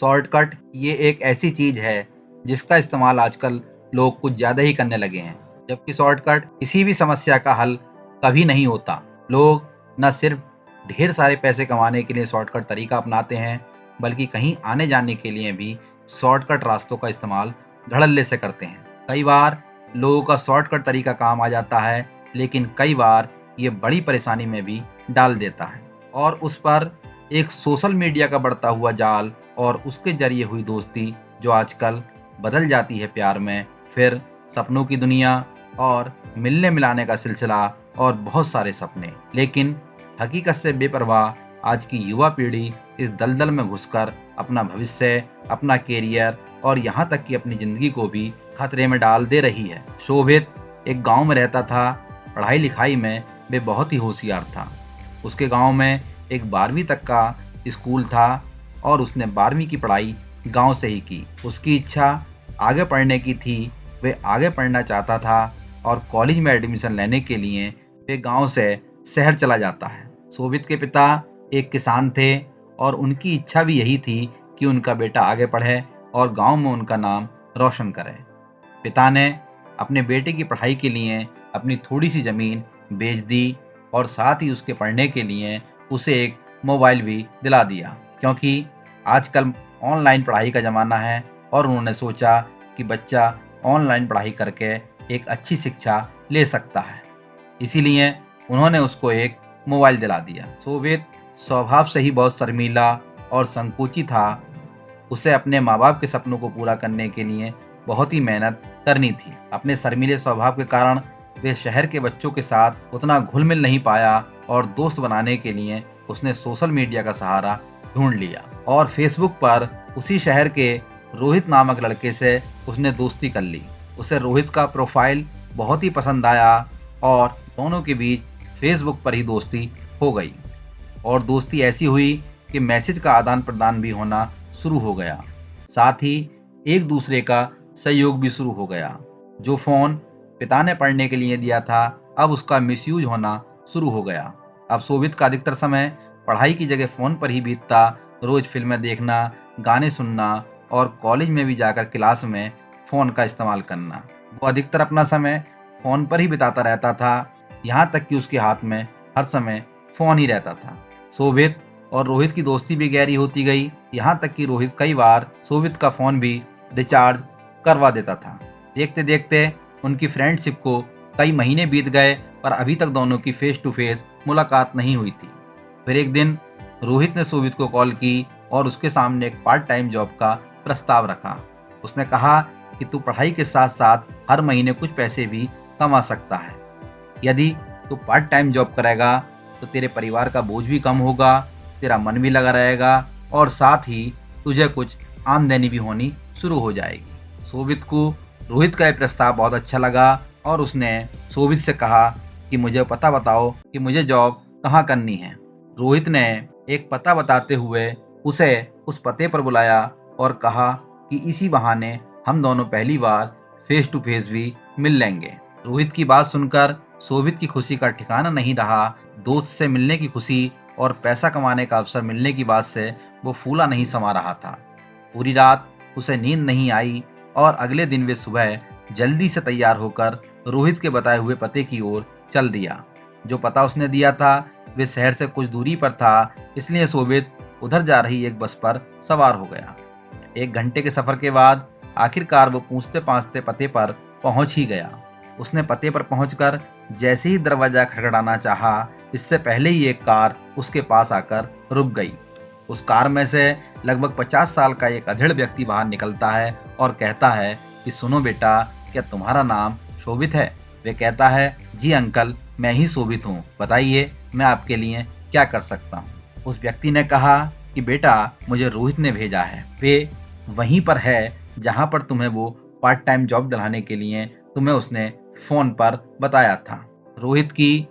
Shortcut ये एक ऐसी चीज है जिसका इस्तेमाल आजकल लोग कुछ ज्यादा ही करने लगे हैं, जबकि शॉर्टकट किसी भी समस्या का हल कभी नहीं होता। लोग न सिर्फ ढेर सारे पैसे कमाने के लिए शॉर्टकट तरीका अपनाते हैं, बल्कि कहीं आने जाने के लिए भी शॉर्टकट रास्तों का इस्तेमाल धड़ल्ले से करते हैं। कई बार लोगों का शॉर्टकट तरीका काम आ जाता है, लेकिन कई बार ये बड़ी परेशानी में भी डाल देता है। और उस पर एक सोशल मीडिया का बढ़ता हुआ जाल और उसके जरिए हुई दोस्ती जो आजकल बदल जाती है प्यार में, फिर सपनों की दुनिया और मिलने मिलाने का सिलसिला और बहुत सारे सपने। लेकिन हकीकत से बेपरवाह आज की युवा पीढ़ी इस दलदल में घुसकर अपना भविष्य, अपना कैरियर और यहाँ तक कि अपनी जिंदगी को भी खतरे में डाल दे रही है। शोभित एक गांव में रहता था। पढ़ाई लिखाई में वे बहुत ही होशियार था। उसके गांव में एक 12वीं तक का स्कूल था और उसने 12वीं की पढ़ाई गांव से ही की। उसकी इच्छा आगे पढ़ने की थी। वे आगे पढ़ना चाहता था और कॉलेज में एडमिशन लेने के लिए वे गांव से शहर चला जाता है। शोभित के पिता एक किसान थे और उनकी इच्छा भी यही थी कि उनका बेटा आगे पढ़े और गांव में उनका नाम रोशन करे। पिता ने अपने बेटे की पढ़ाई के लिए अपनी थोड़ी सी जमीन बेच दी और साथ ही उसके पढ़ने के लिए उसे एक मोबाइल भी दिला दिया, क्योंकि आजकल ऑनलाइन पढ़ाई का ज़माना है और उन्होंने सोचा कि बच्चा ऑनलाइन पढ़ाई करके एक अच्छी शिक्षा ले सकता है। इसीलिए उन्होंने उसको एक मोबाइल दिला दिया। शोभित स्वभाव से ही बहुत शर्मीला और संकोची था। उसे अपने माँ बाप के सपनों को पूरा करने के लिए बहुत ही मेहनत करनी थी। अपने शर्मीले स्वभाव के कारण वे शहर के बच्चों के साथ उतना घुल मिल नहीं पाया और दोस्त बनाने के लिए उसने सोशल मीडिया का सहारा ढूंढ लिया और फेसबुक पर उसी शहर के रोहित नामक लड़के से उसने दोस्ती कर ली। उसे रोहित का प्रोफाइल बहुत ही पसंद आया और दोनों के बीच फेसबुक पर ही दोस्ती हो गई और दोस्ती ऐसी हुई कि मैसेज का आदान प्रदान भी होना शुरू हो गया। साथ ही एक दूसरे का सहयोग भी शुरू हो गया। जो फोन पिता ने पढ़ने के लिए दिया था, अब उसका मिसयूज होना शुरू हो गया। अब शोभित का अधिकतर समय पढ़ाई की जगह फोन पर ही बीतता। रोज फिल्में देखना, गाने सुनना और कॉलेज में भी जाकर क्लास में फोन का इस्तेमाल करना। वो अधिकतर अपना समय फोन पर ही बिताता रहता था, यहाँ तक कि उसके हाथ में हर समय फोन ही रहता था। शोभित और रोहित की दोस्ती भी गहरी होती गई, यहाँ तक कि रोहित कई बार शोभित का फोन भी रिचार्ज करवा देता था। देखते देखते उनकी फ्रेंडशिप को कई महीने बीत गए, पर अभी तक दोनों की फेस टू फेस मुलाकात नहीं हुई थी। फिर एक दिन रोहित ने शोभित को कॉल की और उसके सामने एक पार्ट टाइम जॉब का प्रस्ताव रखा। उसने कहा कि तू पढ़ाई के साथ साथ हर महीने कुछ पैसे भी कमा सकता है। यदि तू पार्ट टाइम जॉब करेगा तो तेरे परिवार का बोझ भी कम होगा, तेरा मन भी लगा रहेगा और साथ ही तुझे कुछ आमदनी भी होनी शुरू हो जाएगी। शोभित को रोहित का यह प्रस्ताव बहुत अच्छा लगा और उसने शोभित से कहा कि मुझे पता बताओ कि मुझे जॉब कहाँ करनी है। रोहित ने एक पता बताते हुए उसे उस पते पर बुलाया और कहा कि इसी बहाने हम दोनों पहली बार फेस टू फेस भी मिल लेंगे। रोहित की बात सुनकर शोभित की खुशी का ठिकाना नहीं रहा। दोस्त से मिलने की खुशी और पैसा कमाने का अवसर मिलने की बात से वो फूला नहीं समा रहा था। पूरी रात उसे नींद नहीं आई और अगले दिन वे सुबह जल्दी से तैयार होकर रोहित के बताए हुए पते की ओर चल दिया। जो पता उसने दिया था वे शहर से कुछ दूरी पर था, इसलिए शोभित उधर जा रही एक बस पर सवार हो गया। 1 घंटे के सफर के बाद आखिरकार वो पूछते पाछते पते पर पहुंच ही गया। उसने पते पर पहुंचकर जैसे ही दरवाजा खड़खड़ाना चाहा, इससे पहले ही एक कार उसके पास आकर रुक गई। उस कार में से लगभग 50 साल का एक अधेड़ व्यक्ति बाहर निकलता है और कहता है कि सुनो बेटा, क्या तुम्हारा नाम शोभित है? वे कहता है, जी अंकल, मैं ही शोभित हूँ, बताइए मैं आपके लिए क्या कर सकता हूँ। उस व्यक्ति ने कहा कि बेटा, मुझे रोहित ने भेजा है, वे वहीं पर है जहाँ पर तुम्हें वो पार्ट टाइम जॉब दिलाने के लिए तुम्हें उसने फोन पर बताया था। रोहित की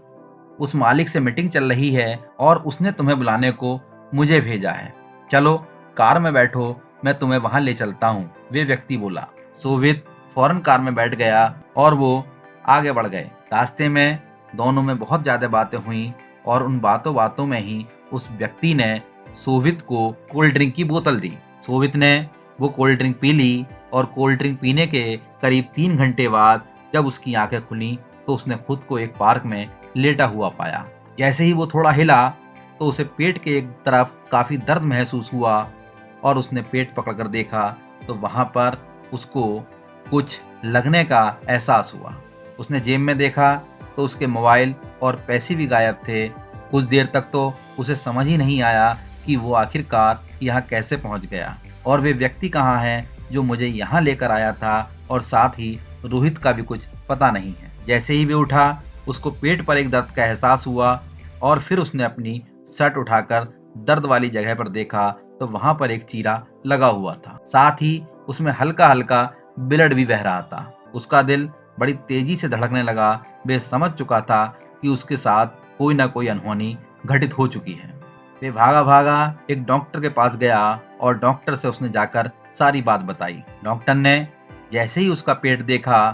उस मालिक से मीटिंग चल रही है और उसने तुम्हें बुलाने को मुझे भेजा है। चलो कार में बैठो, मैं तुम्हें वहां ले चलता हूँ, वे व्यक्ति बोला। शोभित फौरन कार में बैठ गया और वो आगे बढ़ गए। रास्ते में दोनों में बहुत ज्यादा बातें हुई और उन बातों बातों में ही उस व्यक्ति ने शोभित को कोल्ड ड्रिंक की बोतल दी। सोवित ने वो कोल्ड ड्रिंक पी ली और कोल्ड ड्रिंक पीने के करीब 3 घंटे बाद जब उसकी आंखें खुली तो उसने खुद को एक पार्क में लेटा हुआ पाया। जैसे ही वो थोड़ा हिला तो उसे पेट के एक तरफ काफी दर्द महसूस हुआ और उसने पेट पकड़कर देखा तो वहां पर उसको कुछ लगने का एहसास हुआ। उसने जेब में देखा तो उसके मोबाइल और पैसे भी गायब थे। कुछ देर तक तो उसे समझ ही नहीं आया कि वो आखिरकार यहाँ कैसे पहुँच गया और वे व्यक्ति कहाँ हैं जो मुझे यहाँ लेकर आया था, और साथ ही रोहित का भी कुछ पता नहीं है। जैसे ही वे उठा उसको पेट पर एक दर्द का एहसास हुआ और फिर उसने अपनी शर्ट उठाकर दर्द वाली जगह पर देखा तो वहां पर एक चीरा लगा हुआ था। साथ ही उसमें हल्का हल्का ब्लड भी बह रहा था। उसका दिल बड़ी तेजी से धड़कने लगा। वे समझ चुका था कि उसके साथ कोई ना कोई अनहोनी घटित हो चुकी है। वे भागा भागा एक डॉक्टर के पास गया और डॉक्टर से उसने जाकर सारी बात बताई। डॉक्टर ने जैसे ही उसका पेट देखा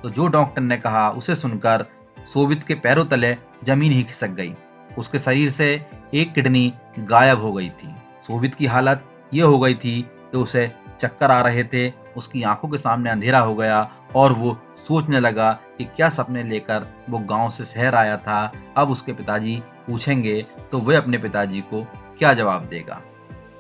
तो जो डॉक्टर ने कहा उसे सुनकर सोवित के पैरों तले जमीन ही खिसक गई। उसके शरीर से एक किडनी गायब हो गई थी। सोवित की हालत ये हो गई थी कि उसे चक्कर आ रहे थे, उसकी आंखों के सामने अंधेरा हो गया और वो सोचने लगा कि क्या सपने लेकर वो गांव से शहर आया था। अब उसके पिताजी पूछेंगे तो वह अपने पिताजी को क्या जवाब देगा।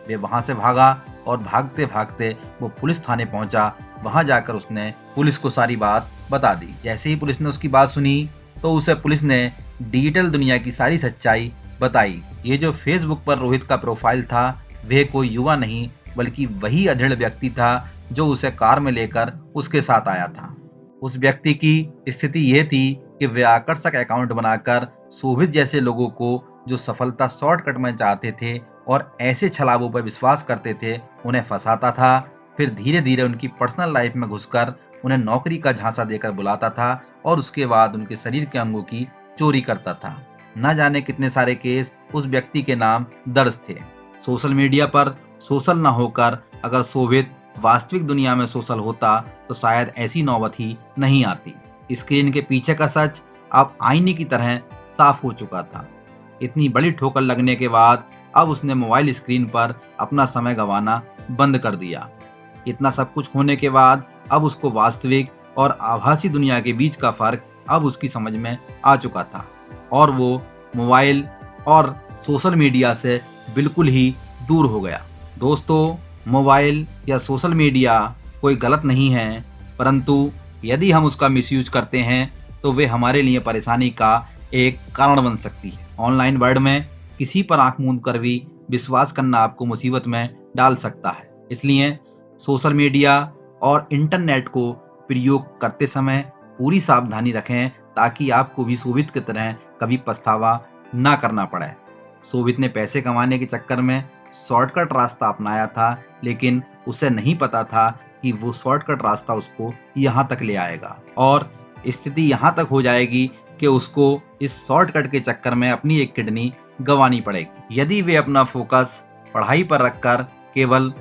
वे वहां से भागा और भागते भागते वो पुलिस थाने पहुंचा। वहां जाकर उसने पुलिस को सारी बात बता दी। जैसे ही पुलिस ने उसकी बात सुनी तो उसे पुलिस ने डिजिटल दुनिया की सारी सच्चाई बताई। ये जो फेसबुक पर रोहित का प्रोफाइल था वह कोई युवा नहीं बल्कि वही अधेड़ व्यक्ति था जो उसे कार में लेकर उसके साथ आया था। उस व्यक्ति की स्थिति यह थी कि वे आकर्षक अकाउंट बनाकर शोभित जैसे लोगों को जो सफलता शॉर्टकट में चाहते थे और ऐसे छलावों पर विश्वास करते थे उन्हें फंसाता था। फिर धीरे धीरे उनकी पर्सनल लाइफ में घुसकर उन्हें नौकरी का झांसा देकर बुलाता था और उसके बाद उनके शरीर के अंगों की चोरी करता था। न जाने कितने सारे केस उस व्यक्ति के नाम दर्ज थे। सोशल मीडिया पर सोशल न होकर अगर शोभित वास्तविक दुनिया में सोशल होता तो शायद ऐसी नौबत ही नहीं आती। स्क्रीन के पीछे का सच अब आईने की तरह साफ हो चुका था। इतनी बड़ी ठोकर लगने के बाद अब उसने मोबाइल स्क्रीन पर अपना समय गंवाना बंद कर दिया। इतना सब कुछ होने के बाद अब उसको वास्तविक और आभासी दुनिया के बीच का फर्क अब उसकी समझ में आ चुका था और वो मोबाइल और सोशल मीडिया से बिल्कुल ही दूर हो गया। दोस्तों, मोबाइल या सोशल मीडिया कोई गलत नहीं है, परंतु यदि हम उसका मिसयूज करते हैं तो वे हमारे लिए परेशानी का एक कारण बन सकती है। ऑनलाइन वर्ल्ड में किसी पर आंख मूंद कर भी विश्वास करना आपको मुसीबत में डाल सकता है। इसलिए सोशल मीडिया और इंटरनेट को प्रयोग करते समय पूरी सावधानी रखें ताकि आपको भी शोभित की तरह कभी पछतावा ना करना पड़े। शोभित ने पैसे कमाने के चक्कर में शॉर्टकट रास्ता अपनाया था, लेकिन उसे नहीं पता था कि वो शॉर्टकट रास्ता उसको यहाँ तक ले आएगा और स्थिति यहाँ तक हो जाएगी कि उसको इस शॉर्टकट के चक्कर में अपनी एक किडनी गंवानी पड़ेगी। यदि वे अपना फोकस पढ़ाई पर रखकर केवल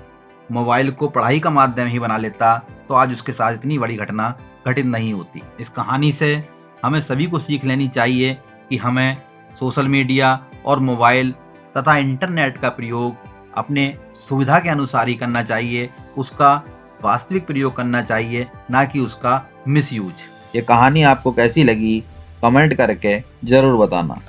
मोबाइल को पढ़ाई का माध्यम ही बना लेता तो आज उसके साथ इतनी बड़ी घटना घटित नहीं होती। इस कहानी से हमें सभी को सीख लेनी चाहिए कि हमें सोशल मीडिया और मोबाइल तथा इंटरनेट का प्रयोग अपने सुविधा के अनुसार ही करना चाहिए। उसका वास्तविक प्रयोग करना चाहिए, ना कि उसका मिसयूज। ये कहानी आपको कैसी लगी कमेंट करके जरूर बताना।